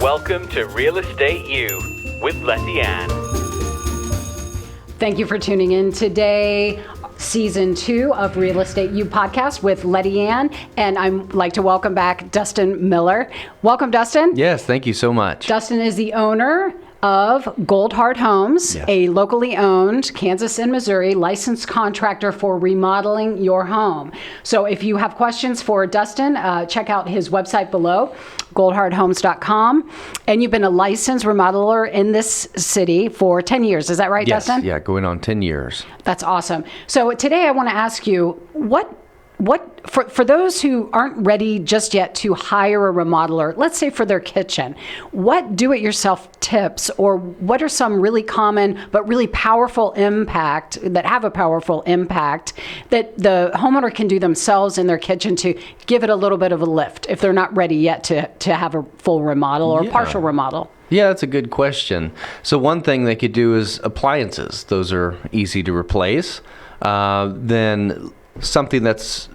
Welcome to Real Estate U with Letty Ann. Thank you for tuning in today. Season 2 of Real Estate U podcast with Letty Ann, and I'd like to welcome back Dustin Miller. Welcome, Dustin. Yes, thank you so much. Dustin is the owner of Goldheart Homes, Yes. a locally owned Kansas and Missouri licensed contractor for remodeling your home. So if you have questions for Dustin, check out his website below, goldhearthomes.com. And you've been a licensed remodeler in this city for 10 years. Is that right, Yes, Dustin? yeah, going on 10 years. That's awesome. So today I want to ask you, what for those who aren't ready just yet to hire a remodeler, let's say for their kitchen, what do-it-yourself tips, or what are some really common but really powerful impact that have a powerful impact that the homeowner can do themselves in their kitchen to give it a little bit of a lift if they're not ready yet to have a full remodel or partial remodel? Yeah, that's a good question. So one thing they could do is appliances. Those are easy to replace. Then something that's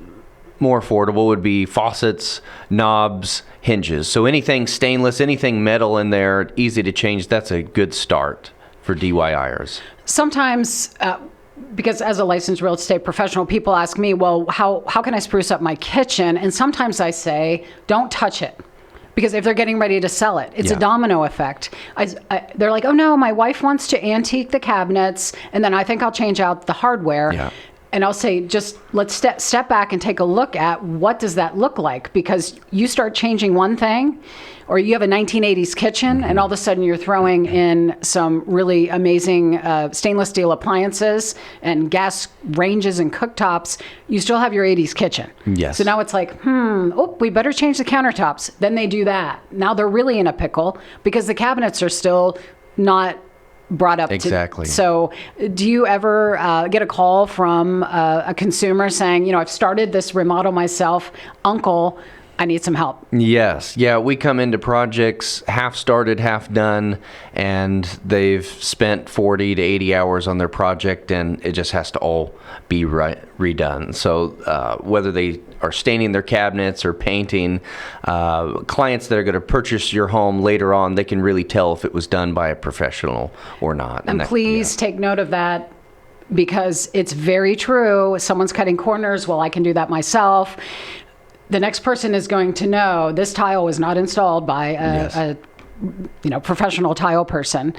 more affordable would be faucets, knobs, hinges. So anything stainless, anything metal in there, easy to change, that's a good start for DIYers. Sometimes, because as a licensed real estate professional, people ask me, well, how can I spruce up my kitchen? And sometimes I say, don't touch it. Because if they're getting ready to sell it, it's a domino effect. They're like, oh no, my wife wants to antique the cabinets, and then I think I'll change out the hardware. Yeah. And I'll say, just let's step back and take a look at what does that look like? Because you start changing one thing, or you have a 1980s kitchen, and all of a sudden you're throwing in some really amazing stainless steel appliances and gas ranges and cooktops. You still have your 80s kitchen. Yes. So now it's like, we better change the countertops. Then they do that. Now they're really in a pickle because the cabinets are still not brought up. Exactly. So do you ever get a call from a consumer saying, I've started this remodel myself, uncle, I need some help? Yes. Yeah, we come into projects half started, half done, and they've spent 40 to 80 hours on their project, and it just has to all be redone. So whether they are staining their cabinets or painting, clients that are going to purchase your home later on, they can really tell if it was done by a professional or not. And please take note of that, because it's very true. Someone's cutting corners. Well, I can do that myself. The next person is going to know this tile was not installed by a professional tile person.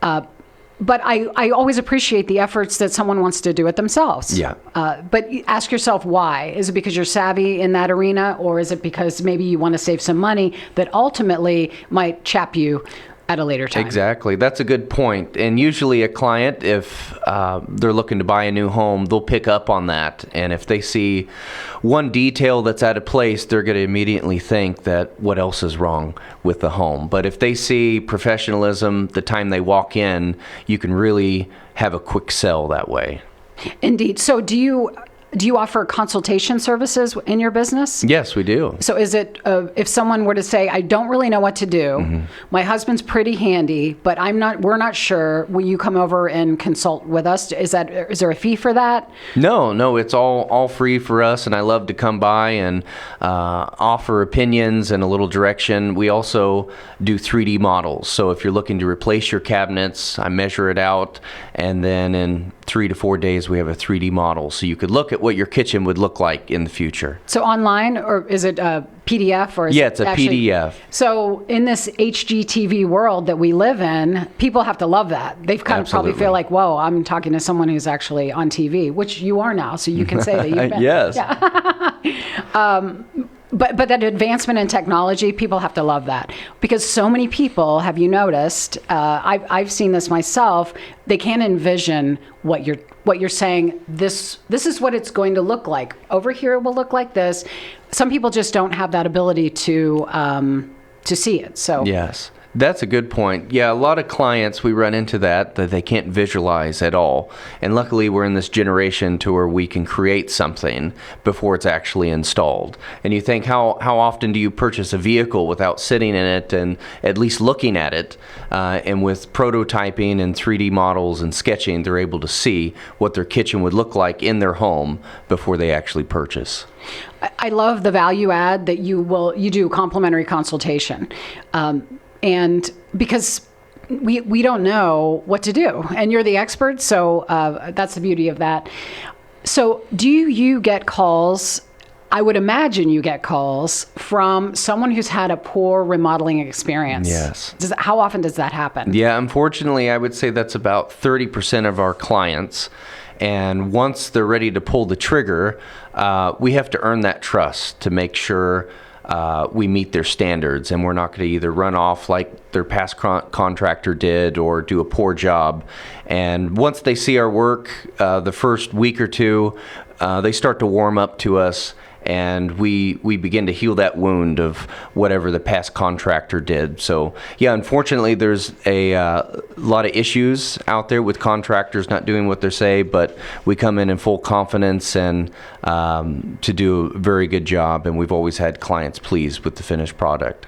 But I always appreciate the efforts that someone wants to do it themselves. Yeah. But ask yourself why. Is it because you're savvy in that arena, or is it because maybe you want to save some money that ultimately might chap you at a later time? Exactly. That's a good point. And usually a client, if they're looking to buy a new home, they'll pick up on that. And if they see one detail that's out of place, they're going to immediately think that what else is wrong with the home. But if they see professionalism the time they walk in, you can really have a quick sell that way. Indeed. So do you offer consultation services in your business? Yes, we do. So is it, if someone were to say, I don't really know what to do, my husband's pretty handy, but we're not sure, will you come over and consult with us? Is there a fee for that? No, it's all free for us, and I love to come by and offer opinions and a little direction. We also do 3D models. So if you're looking to replace your cabinets, I measure it out, and then in 3 to 4 days, we have a 3D model. So you could look at what your kitchen would look like in the future. So online, or is it a PDF? Or is it's a PDF. So in this HGTV world that we live in, people have to love that. They've kind of probably feel like, whoa, I'm talking to someone who's actually on TV, which you are now, so you can say that you've been. Yes. Yeah. But that advancement in technology, people have to love that, because so many people, have you noticed, I've seen this myself, they can't envision what you're saying, this is what it's going to look like. Over here it will look like this. Some people just don't have that ability to see it. So yes. That's a good point. Yeah, a lot of clients, we run into that they can't visualize at all. And luckily, we're in this generation to where we can create something before it's actually installed. And you think, how often do you purchase a vehicle without sitting in it and at least looking at it? And with prototyping and 3D models and sketching, they're able to see what their kitchen would look like in their home before they actually purchase. I love the value add that you do complimentary consultation. And because we don't know what to do, and you're the expert, so that's the beauty of that. So do you get calls? I would imagine you get calls from someone who's had a poor remodeling experience. Yes. How often does that happen? Yeah, unfortunately, I would say that's about 30% of our clients. And once they're ready to pull the trigger, we have to earn that trust to make sure we meet their standards, and we're not going to either run off like their past contractor did or do a poor job. And once they see our work, the first week or two, they start to warm up to us, and we begin to heal that wound of whatever the past contractor did. So yeah, unfortunately, there's a lot of issues out there with contractors not doing what they say, but we come in full confidence and to do a very good job, and we've always had clients pleased with the finished product.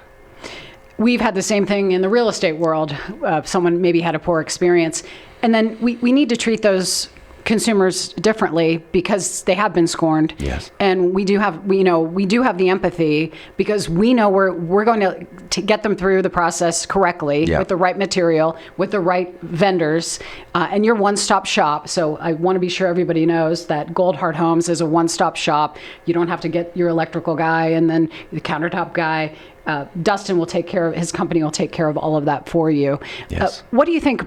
We've had the same thing in the real estate world. Someone maybe had a poor experience, and then we need to treat those consumers differently because they have been scorned. Yes. And we do have the empathy because we know we're going to get them through the process correctly, yeah, with the right material, with the right vendors, and you're one-stop shop. So I want to be sure everybody knows that Goldheart Homes is a one-stop shop. You don't have to get your electrical guy and then the countertop guy. Dustin will take care of, his company will take care of all of that for you. Yes. What do you think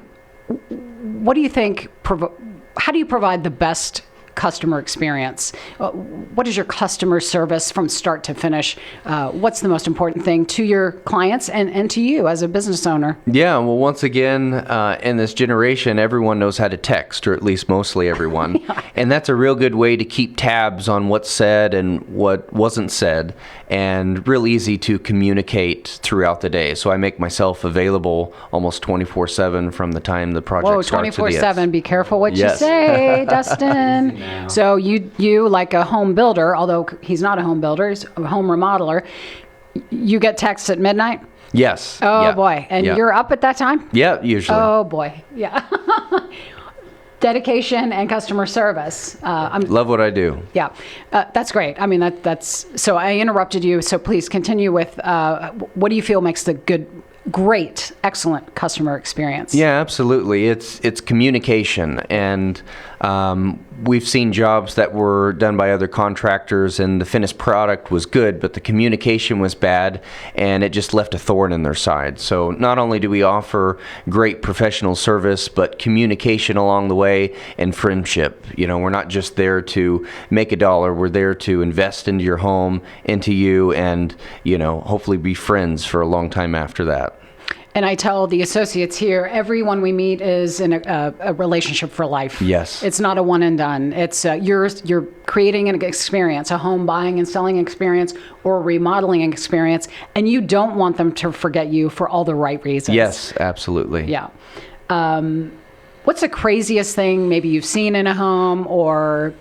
how do you provide the best customer experience? What is your customer service from start to finish? What's the most important thing to your clients and to you as a business owner? Yeah, well, once again, in this generation, everyone knows how to text, or at least mostly everyone. Yeah. And that's a real good way to keep tabs on what's said and what wasn't said, and real easy to communicate throughout the day. So I make myself available almost 24/7 from the time the project starts to the end. 24/7. Be careful what you Yes. say, Dustin. So you like a home builder, although he's not a home builder, he's a home remodeler. You get texts at midnight? Yes. Oh, yeah. boy. And yeah. you're up at that time? Yeah, usually. Oh, boy. Yeah. Dedication and customer service. Love what I do. Yeah, that's great. I mean, that's so I interrupted you. So please continue with what do you feel makes the great, excellent customer experience? Yeah, absolutely. It's communication, and we've seen jobs that were done by other contractors, and the finished product was good, but the communication was bad, and it just left a thorn in their side. So not only do we offer great professional service, but communication along the way and friendship. You know, we're not just there to make a dollar. We're there to invest into your home, into you, and, you know, hopefully be friends for a long time after that. And I tell the associates here, everyone we meet is in a relationship for life. Yes. It's not a one and done. It's you're creating an experience, a home buying and selling experience or a remodeling experience, and you don't want them to forget you for all the right reasons. Yes, absolutely. Yeah. What's the craziest thing maybe you've seen in a home, or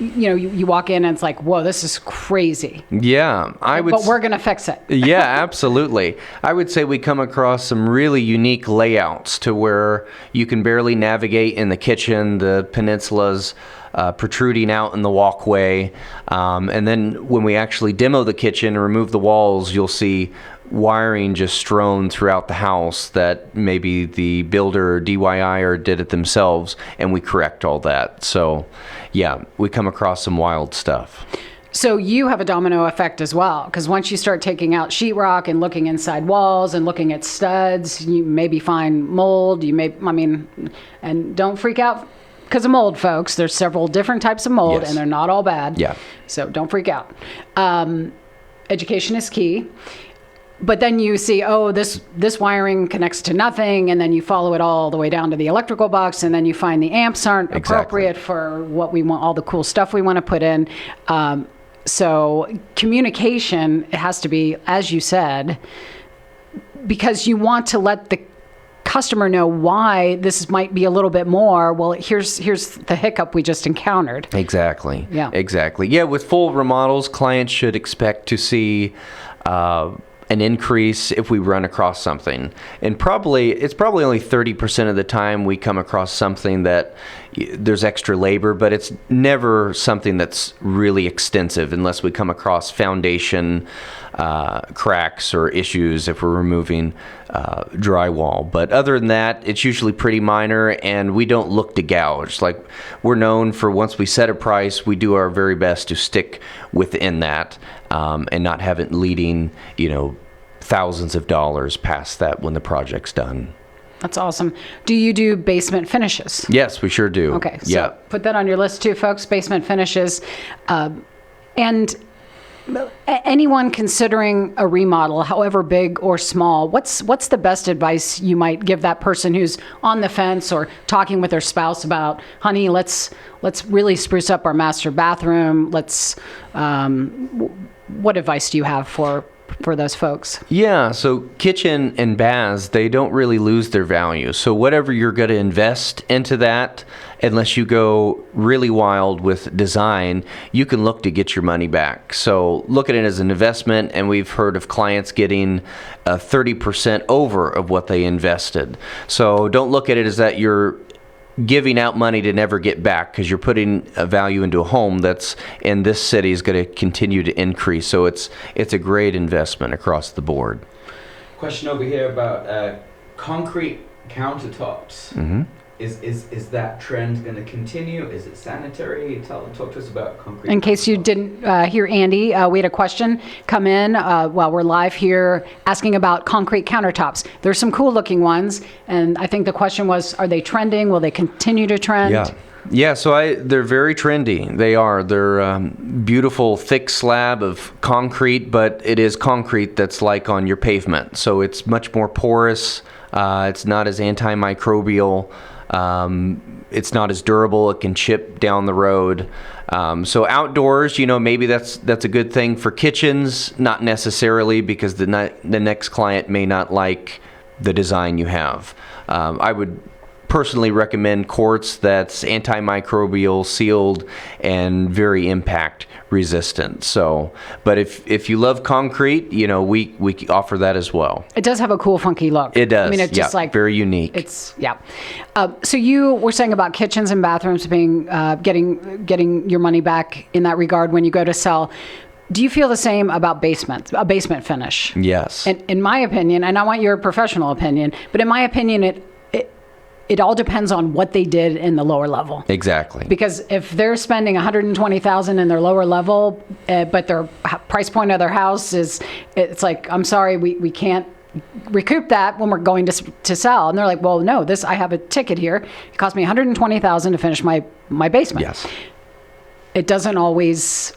you walk in and it's like, whoa, this is crazy. Yeah, But we're going to fix it. Yeah, absolutely. I would say we come across some really unique layouts to where you can barely navigate in the kitchen, the peninsulas protruding out in the walkway. And then when we actually demo the kitchen and remove the walls, you'll see wiring just strewn throughout the house that maybe the builder or DIYer did it themselves, and we correct all that. So yeah, we come across some wild stuff. So you have a domino effect as well, because once you start taking out sheetrock and looking inside walls and looking at studs, you maybe find mold. And don't freak out because of mold, folks. There's several different types of mold, Yes. and they're not all bad. Yeah. So don't freak out. Education is key. But then you see, oh, this wire connects to nothing, and then you follow it all the way down to the electrical box, and then you find the amps aren't appropriate for what we want, all the cool stuff we want to put in. So communication has to be, as you said, because you want to let the customer know why this might be a little bit more. Well, here's the hiccup we just encountered. Exactly. Yeah. Exactly. Yeah, with full remodels, clients should expect to see an increase if we run across something. And it's probably only 30% of the time we come across something that there's extra labor, but it's never something that's really extensive unless we come across foundation cracks or issues if we're removing drywall. But other than that, it's usually pretty minor, and we don't look to gouge. Like, we're known for, once we set a price, we do our very best to stick within that, and not have it leading, thousands of dollars past that when the project's done. That's awesome. Do you do basement finishes? Yes, we sure do. Okay, so put that on your list too, folks, basement finishes. And anyone considering a remodel, however big or small, what's the best advice you might give that person who's on the fence or talking with their spouse about, honey, let's really spruce up our master bathroom. What advice do you have for those folks? Yeah, so kitchen and baths, they don't really lose their value. So whatever you're going to invest into that, unless you go really wild with design, you can look to get your money back. So look at it as an investment, and we've heard of clients getting 30% over of what they invested. So don't look at it as that you're giving out money to never get back, because you're putting a value into a home that's in this city is going to continue to increase. So it's a great investment across the board. Question over here about concrete countertops. Mm-hmm. Is that trend going to continue? Is it sanitary? Talk to us about concrete. In case you didn't hear Andy, we had a question come in while we're live here asking about concrete countertops. There's some cool looking ones, and I think the question was, are they trending? Will they continue to trend? Yeah, so they're very trendy. They are. They're beautiful, thick slab of concrete, but it is concrete that's like on your pavement. So it's much more porous. It's not as antimicrobial. It's not as durable. It can chip down the road. So outdoors, maybe that's a good thing. For kitchens, not necessarily, because the next client may not like the design you have. I would personally recommend quartz that's antimicrobial, sealed, and very impact resistant. So, but if you love concrete, we offer that as well. It does have a cool, funky look. It does. I mean, it's just like very unique. So you were saying about kitchens and bathrooms being getting your money back in that regard when you go to sell. Do you feel the same about a basement finish? Yes. And in my opinion, and I want your professional opinion, but in my opinion, it all depends on what they did in the lower level. Exactly. Because if they're spending $120,000 in their lower level, but their price point of their house it's like, I'm sorry, we can't recoup that when we're going to sell. And they're like, well, no, I have a ticket here. It cost me $120,000 to finish my basement. Yes. It doesn't always.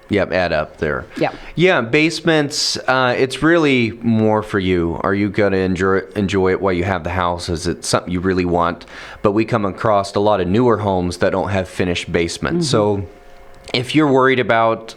Yep, add up there. Yeah, basements, it's really more for you. Are you going to enjoy it while you have the house? Is it something you really want? But we come across a lot of newer homes that don't have finished basements. Mm-hmm. So if you're worried about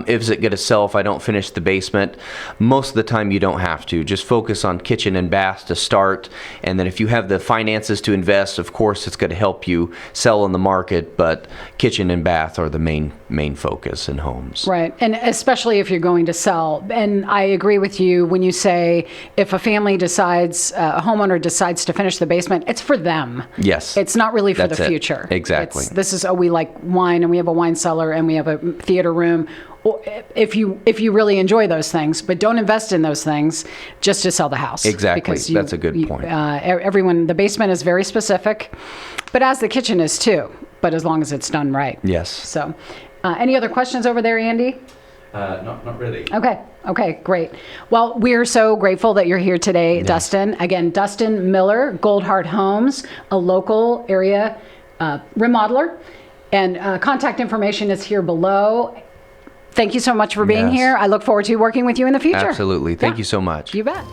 is it going to sell if I don't finish the basement, most of the time you don't have to. Just focus on kitchen and bath to start, and then if you have the finances to invest, of course it's going to help you sell in the market, but kitchen and bath are the main focus in homes. Right, and especially if you're going to sell. And I agree with you when you say if a family decides, a homeowner decides to finish the basement, it's for them. Yes. It's not really for That's the it. future. Exactly. We like wine, and we have a wine cellar, and we have a theater room. If you really enjoy those things, but don't invest in those things just to sell the house. Exactly. That's a good point. The basement is very specific, but as the kitchen is too, but as long as it's done right. Yes. So, any other questions over there, Andy? Not really. Okay, great. Well, we're so grateful that you're here today, yes. Dustin. Again, Dustin Miller, Goldheart Homes, a local area remodeler. And contact information is here below. Thank you so much for being here. I look forward to working with you in the future. Absolutely. Thank you so much. You bet.